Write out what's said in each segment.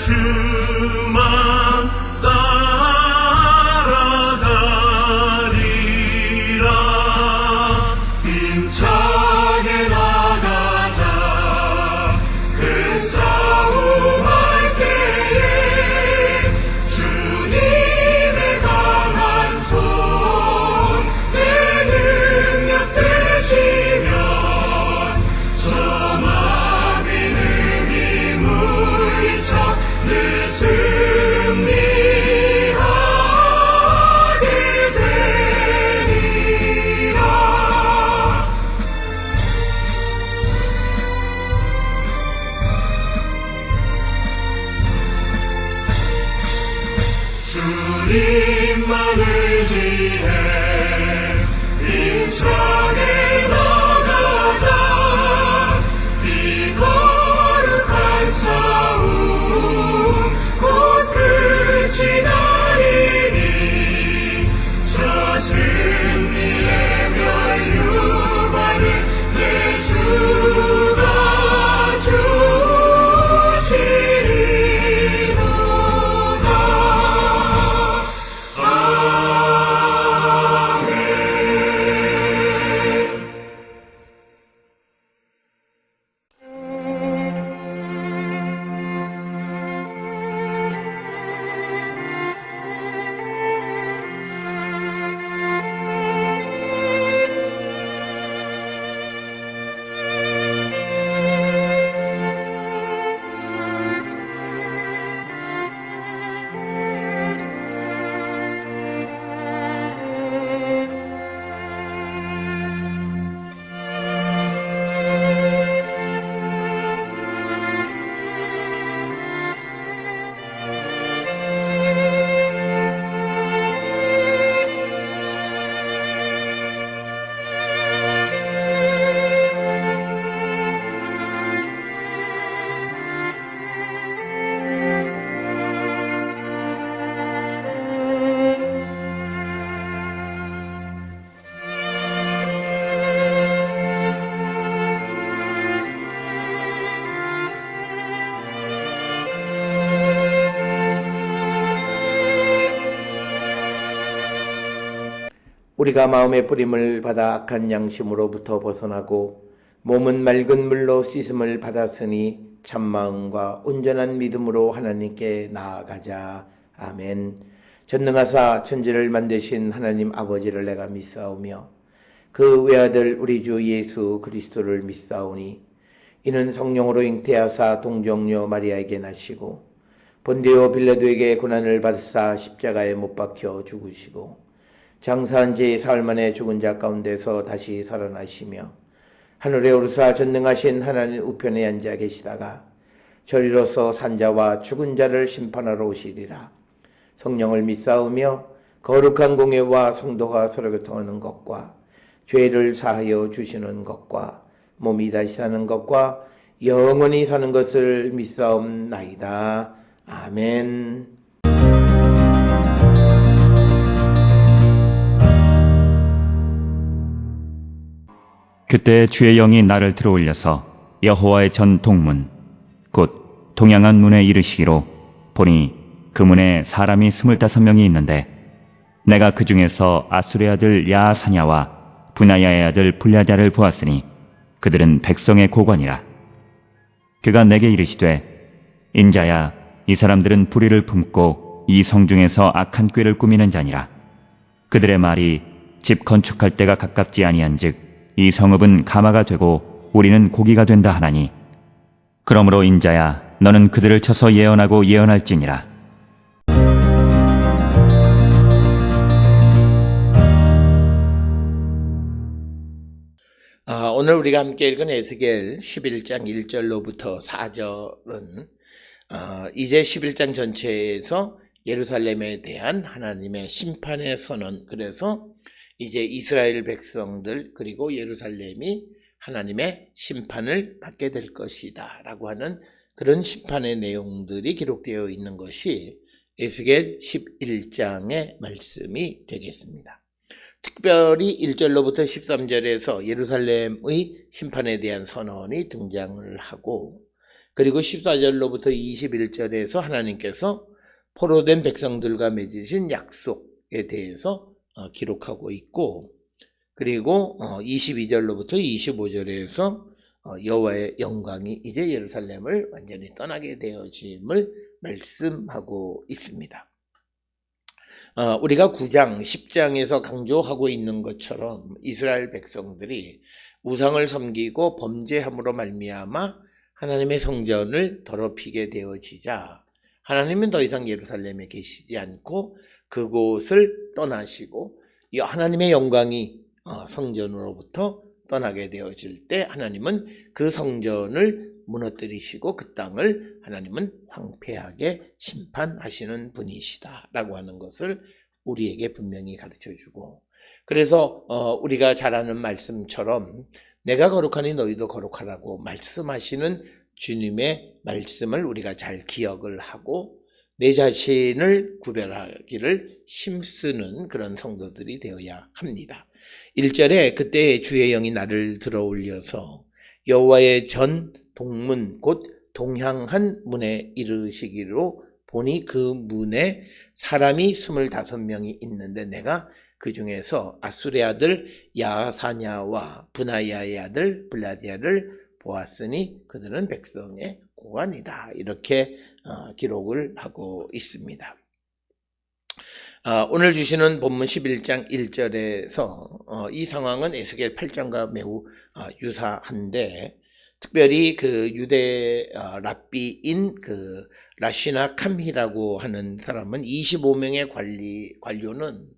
주만 따라가리라. 힘차게 나가자. 그 싸움할 때에 주님의 강한 손 내 능력 되시면 저 마귀는 이 물리쳐 늘 승리하게 되리라. 주님만 의지해 힘차게 나가자. 이 거룩한 싸움 곧 끝이 나리니 저 승리의 멸류관을 내 주가 주시리로다. 아멘. 우리가 마음의 뿌림을 받아 악한 양심으로부터 벗어나고 몸은 맑은 물로 씻음을 받았으니 참마음과 온전한 믿음으로 하나님께 나아가자. 아멘. 전능하사 천지를 만드신 하나님 아버지를 내가 믿사오며 그 외아들 우리 주 예수 그리스도를 믿사오니 이는 성령으로 잉태하사 동정녀 마리아에게 나시고 본디오 빌라도에게 고난을 받으사 십자가에 못 박혀 죽으시고 장사한 지 사흘 만에 죽은 자 가운데서 다시 살아나시며 하늘에 오르사 전능하신 하나님 우편에 앉아 계시다가 저리로서 산자와 죽은 자를 심판하러 오시리라. 성령을 믿사오며 거룩한 공예와 성도가 서로 교통하는 것과 죄를 사하여 주시는 것과 몸이 다시 사는 것과 영원히 사는 것을 믿사옵나이다. 아멘. 그때 주의 영이 나를 들어올려서 여호와의 전 동문 곧 동양한 문에 이르시기로 보니 그 문에 사람이 25명이 있는데 내가 그 중에서 아수르의 아들 야사냐와 분야야의 아들 불야자를 보았으니 그들은 백성의 고관이라. 그가 내게 이르시되 인자야 이 사람들은 불의를 품고 이 성중에서 악한 꾀를 꾸미는 자니라. 그들의 말이 집 건축할 때가 가깝지 아니한즉 이 성읍은 가마가 되고 우리는 고기가 된다 하나니 그러므로 인자야 너는 그들을 쳐서 예언하고 예언할지니라. 오늘 우리가 함께 읽은 에스겔 11장 1절로부터 4절은 이제 11장 전체에서 예루살렘에 대한 하나님의 심판의 선언, 그래서 이제 이스라엘 백성들 그리고 예루살렘이 하나님의 심판을 받게 될 것이다 라고 하는 그런 심판의 내용들이 기록되어 있는 것이 에스겔 11장의 말씀이 되겠습니다. 특별히 1절로부터 13절에서 예루살렘의 심판에 대한 선언이 등장을 하고, 그리고 14절로부터 21절에서 하나님께서 포로된 백성들과 맺으신 약속에 대해서 기록하고 있고, 그리고 22절로부터 25절에서 여호와의 영광이 이제 예루살렘을 완전히 떠나게 되어짐을 말씀하고 있습니다. 우리가 9장, 10장에서 강조하고 있는 것처럼 이스라엘 백성들이 우상을 섬기고 범죄함으로 말미암아 하나님의 성전을 더럽히게 되어지자 하나님은 더 이상 예루살렘에 계시지 않고 그곳을 떠나시고 하나님의 영광이 성전으로부터 떠나게 되어질 때 하나님은 그 성전을 무너뜨리시고 그 땅을 하나님은 황폐하게 심판하시는 분이시다라고 하는 것을 우리에게 분명히 가르쳐주고, 그래서 우리가 잘 아는 말씀처럼 내가 거룩하니 너희도 거룩하라고 말씀하시는 주님의 말씀을 우리가 잘 기억을 하고 내 자신을 구별하기를 힘쓰는 그런 성도들이 되어야 합니다. 1절에 그때 주의 영이 나를 들어올려서 여호와의 전 동문 곧 동향한 문에 이르시기로 보니 그 문에 사람이 25명이 있는데 내가 그 중에서 아수르의 아들 야사냐와 분하야의 아들 블라디아를 보았으니 그들은 백성의 고관이다. 이렇게 기록을 하고 있습니다. 오늘 주시는 본문 11장 1절에서 이 상황은 에스겔 8장과 매우 유사한데, 특별히 그 유대 랍비인 그 라시나 캄히라고 하는 사람은 25명의 관료는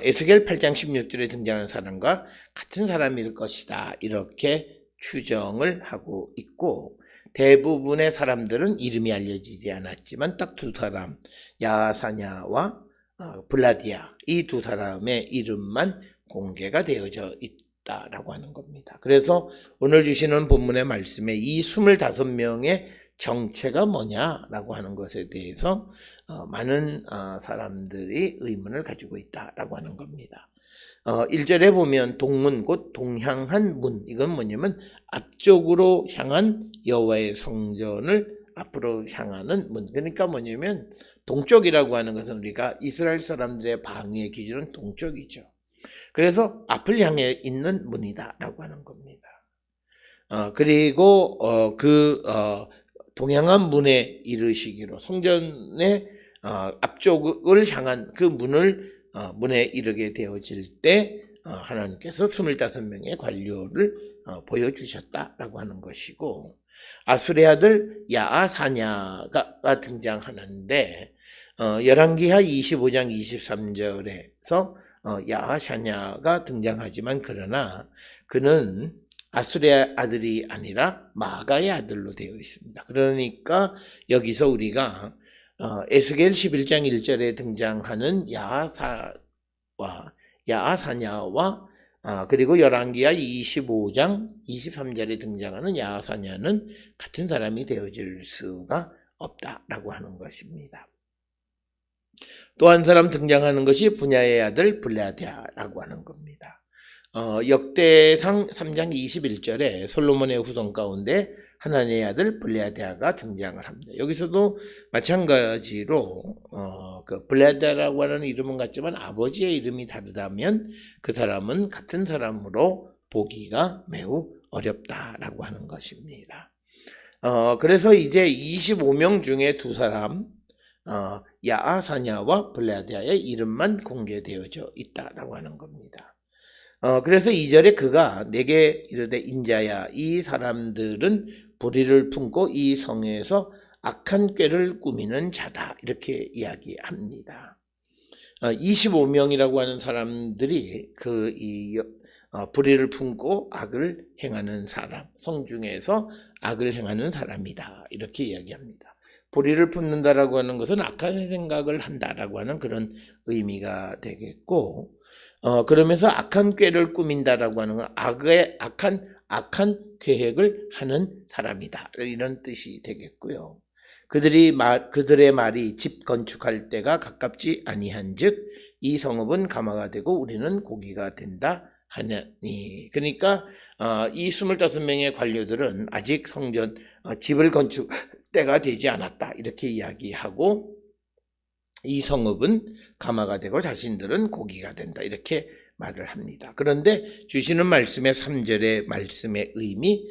에스겔 8장 16절에 등장하는 사람과 같은 사람일 것이다. 이렇게 추정을 하고 있고, 대부분의 사람들은 이름이 알려지지 않았지만 딱 두 사람, 야사냐와 블라디아, 이 두 사람의 이름만 공개가 되어져 있다라고 하는 겁니다. 그래서 오늘 주시는 본문의 말씀에 이 25명의 정체가 뭐냐라고 하는 것에 대해서 많은 사람들이 의문을 가지고 있다라고 하는 겁니다. 1절에 보면 동문 곧 동향한 문, 이건 뭐냐면 앞쪽으로 향한 여호와의 성전을 앞으로 향하는 문. 그러니까 뭐냐면 동쪽이라고 하는 것은 우리가 이스라엘 사람들의 방위의 기준은 동쪽이죠. 그래서 앞을 향해 있는 문이다라고 하는 겁니다. 그리고 동향한 문에 이르시기로 성전의 앞쪽을 향한 그 문에 이르게 되어질 때 하나님께서 25명의 관료를 보여주셨다라고 하는 것이고, 아수르의 아들 야사냐가 등장하는데 열왕기하 25장 23절에서 야사냐가 등장하지만 그러나 그는 아수르의 아들이 아니라 마가의 아들로 되어 있습니다. 그러니까 여기서 우리가 에스겔 11장 1절에 등장하는 야사냐와 그리고 열왕기하 25장 23절에 등장하는 야사냐는 같은 사람이 되어질 수가 없다라고 하는 것입니다. 또 한 사람 등장하는 것이 분야의 아들 블라디아라고 하는 겁니다. 역대상 3장 21절에 솔로몬의 후손 가운데 하나님의 아들 블라디아가 등장을 합니다. 여기서도 마찬가지로 그 블라디아라고 하는 이름은 같지만 아버지의 이름이 다르다면 그 사람은 같은 사람으로 보기가 매우 어렵다라고 하는 것입니다. 그래서 이제 25명 중에 두 사람 야사냐와 블라디아의 이름만 공개되어져 있다라고 하는 겁니다. 그래서 2절에 그가 내게 이르되 인자야, 이 사람들은 불의를 품고 이 성에서 악한 꾀를 꾸미는 자다, 이렇게 이야기합니다. 25명이라고 하는 사람들이 불의를 품고 악을 행하는 사람, 성중에서 악을 행하는 사람이다, 이렇게 이야기합니다. 불의를 품는다라고 하는 것은 악한 생각을 한다라고 하는 그런 의미가 되겠고, 그러면서 악한 꾀를 꾸민다라고 하는 건 악한 계획을 하는 사람이다, 이런 뜻이 되겠고요. 그들의 말이 집 건축할 때가 가깝지 아니한즉 이 성읍은 가마가 되고 우리는 고기가 된다 하나니. 그러니까 이 25명의 관료들은 아직 성전 집을 건축 때가 되지 않았다 이렇게 이야기하고, 이 성읍은 가마가 되고 자신들은 고기가 된다 이렇게 말을 합니다. 그런데 주시는 말씀의 3절의 말씀의 의미,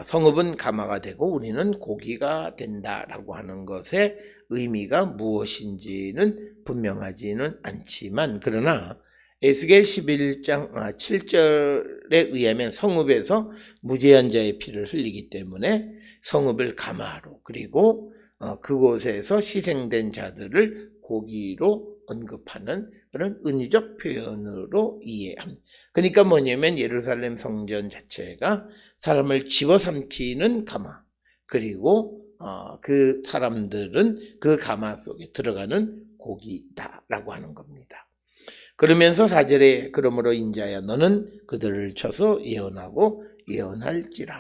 성읍은 가마가 되고 우리는 고기가 된다라고 하는 것의 의미가 무엇인지는 분명하지는 않지만, 그러나 에스겔 11장 7절에 의하면 성읍에서 무죄한 자의 피를 흘리기 때문에 성읍을 가마로, 그리고 그곳에서 희생된 자들을 고기로 언급하는 그런 은유적 표현으로 이해합니다. 그러니까 뭐냐면 예루살렘 성전 자체가 사람을 집어삼키는 가마, 그리고 그 사람들은 그 가마 속에 들어가는 고기다라고 하는 겁니다. 그러면서 4절에 그러므로 인자야 너는 그들을 쳐서 예언하고 예언할지라.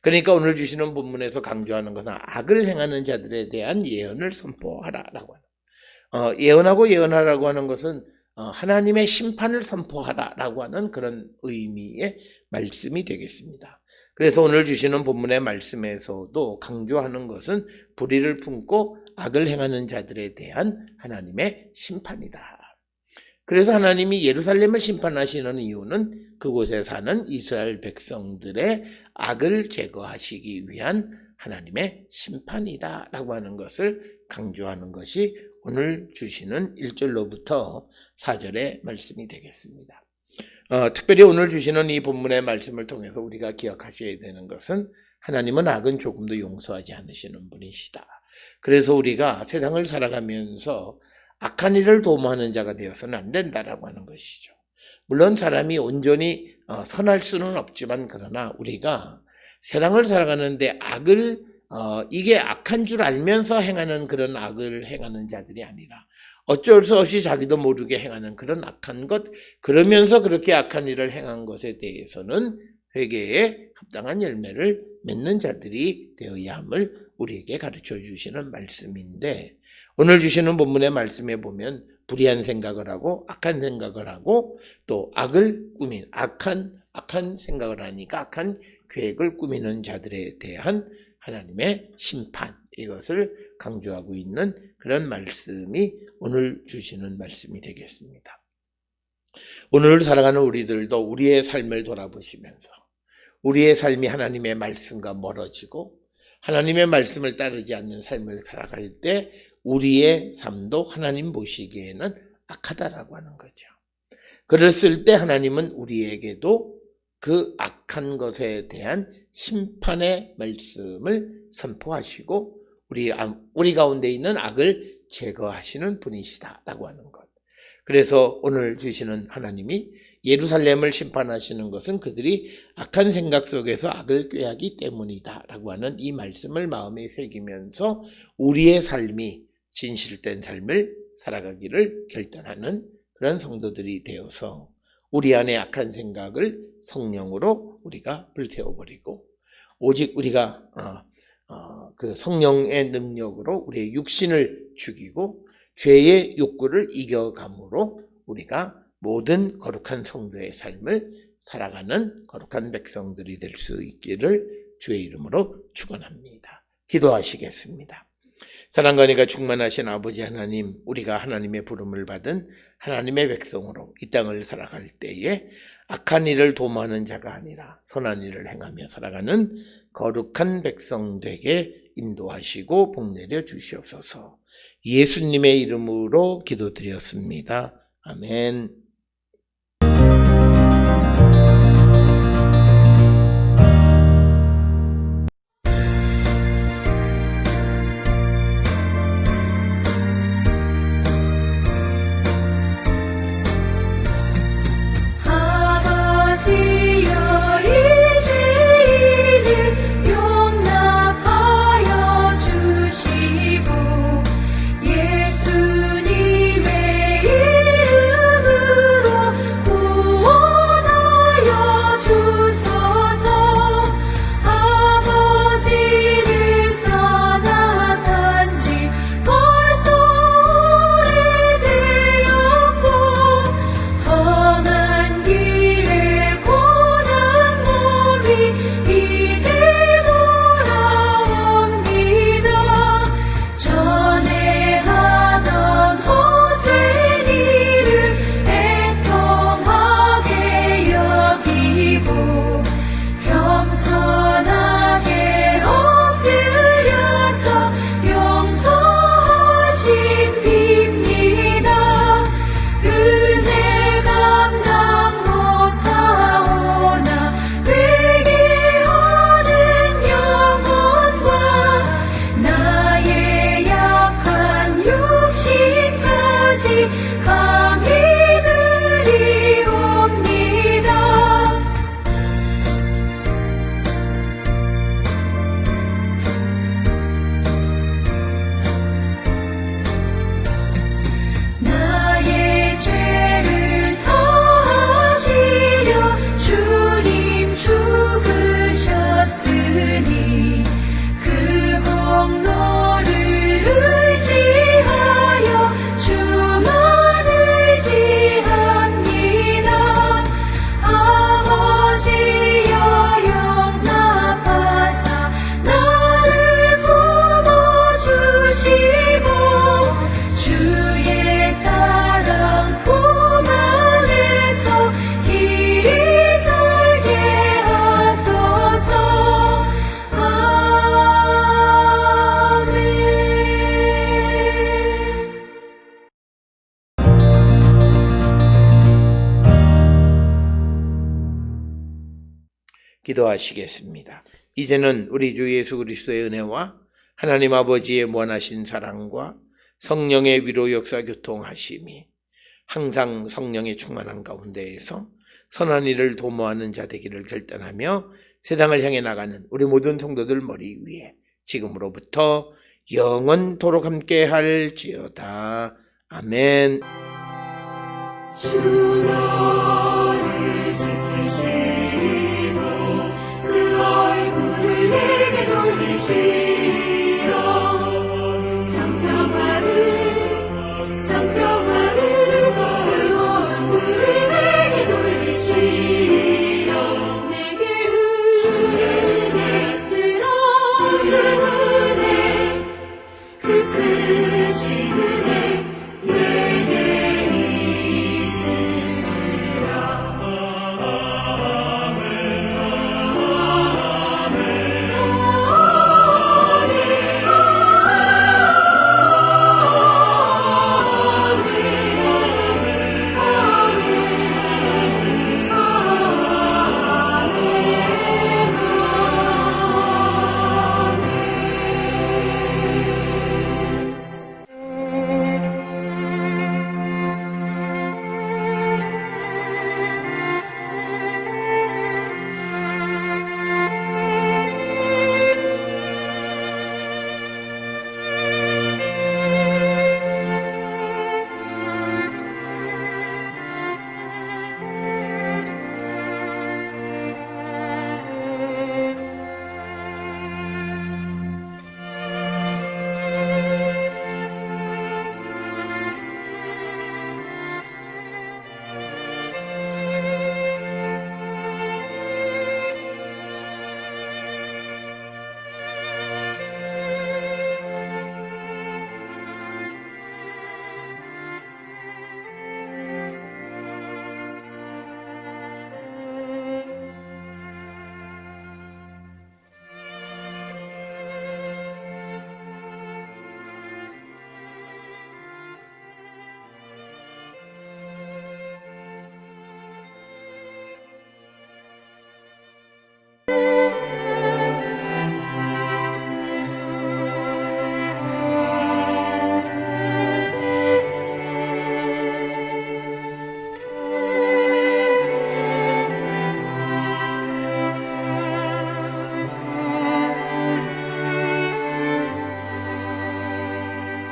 그러니까 오늘 주시는 본문에서 강조하는 것은 악을 행하는 자들에 대한 예언을 선포하라라고 하는, 예언하고 예언하라고 하는 것은 하나님의 심판을 선포하라라고 하는 그런 의미의 말씀이 되겠습니다. 그래서 오늘 주시는 본문의 말씀에서도 강조하는 것은 불의를 품고 악을 행하는 자들에 대한 하나님의 심판이다. 그래서 하나님이 예루살렘을 심판하시는 이유는 그곳에 사는 이스라엘 백성들의 악을 제거하시기 위한 하나님의 심판이다라고 하는 것을 강조하는 것이 오늘 주시는 1절로부터 4절의 말씀이 되겠습니다. 특별히 오늘 주시는 이 본문의 말씀을 통해서 우리가 기억하셔야 되는 것은 하나님은 악은 조금도 용서하지 않으시는 분이시다. 그래서 우리가 세상을 살아가면서 악한 일을 도모하는 자가 되어서는 안 된다라고 하는 것이죠. 물론 사람이 온전히 선할 수는 없지만, 그러나 우리가 세상을 살아가는데 악을 이게 악한 줄 알면서 행하는 그런 악을 행하는 자들이 아니라 어쩔 수 없이 자기도 모르게 행하는 그런 악한 것, 그러면서 그렇게 악한 일을 행한 것에 대해서는 회개에 합당한 열매를 맺는 자들이 되어야 함을 우리에게 가르쳐 주시는 말씀인데, 오늘 주시는 본문의 말씀에 보면 불의한 생각을 하고 악한 생각을 하고 또 악을 꾸민 악한 생각을 하니까 악한 계획을 꾸미는 자들에 대한 하나님의 심판, 이것을 강조하고 있는 그런 말씀이 오늘 주시는 말씀이 되겠습니다. 오늘 살아가는 우리들도 우리의 삶을 돌아보시면서 우리의 삶이 하나님의 말씀과 멀어지고 하나님의 말씀을 따르지 않는 삶을 살아갈 때 우리의 삶도 하나님 보시기에는 악하다라고 하는 거죠. 그랬을 때 하나님은 우리에게도 그 악한 것에 대한 심판의 말씀을 선포하시고 우리 가운데 있는 악을 제거하시는 분이시다라고 하는 것. 그래서 오늘 주시는 하나님이 예루살렘을 심판하시는 것은 그들이 악한 생각 속에서 악을 꾀하기 때문이다라고 하는 이 말씀을 마음에 새기면서 우리의 삶이 진실된 삶을 살아가기를 결단하는 그런 성도들이 되어서 우리 안에 악한 생각을 성령으로 우리가 불태워버리고 오직 우리가 그 성령의 능력으로 우리의 육신을 죽이고 죄의 욕구를 이겨감으로 우리가 모든 거룩한 성도의 삶을 살아가는 거룩한 백성들이 될 수 있기를 주의 이름으로 축원합니다. 기도하시겠습니다. 사랑과 은혜가 충만하신 아버지 하나님, 우리가 하나님의 부름을 받은 하나님의 백성으로 이 땅을 살아갈 때에 악한 일을 도모하는 자가 아니라 선한 일을 행하며 살아가는 거룩한 백성 되게 인도하시고 복내려 주시옵소서. 예수님의 이름으로 기도드렸습니다. 아멘. 예수님의 이름으로 구원하 기도하시겠습니다. 이제는 우리 주 예수 그리스도의 은혜와 하나님 아버지의 무한하신 사랑과 성령의 위로 역사 교통하심이 항상 성령의 충만한 가운데에서 선한 일을 도모하는 자 되기를 결단하며 세상을 향해 나가는 우리 모든 성도들 머리 위에 지금으로부터 영원토록 함께 할지어다. 아멘. 주 나를 지키시고 그 얼굴을 내게 돌리시고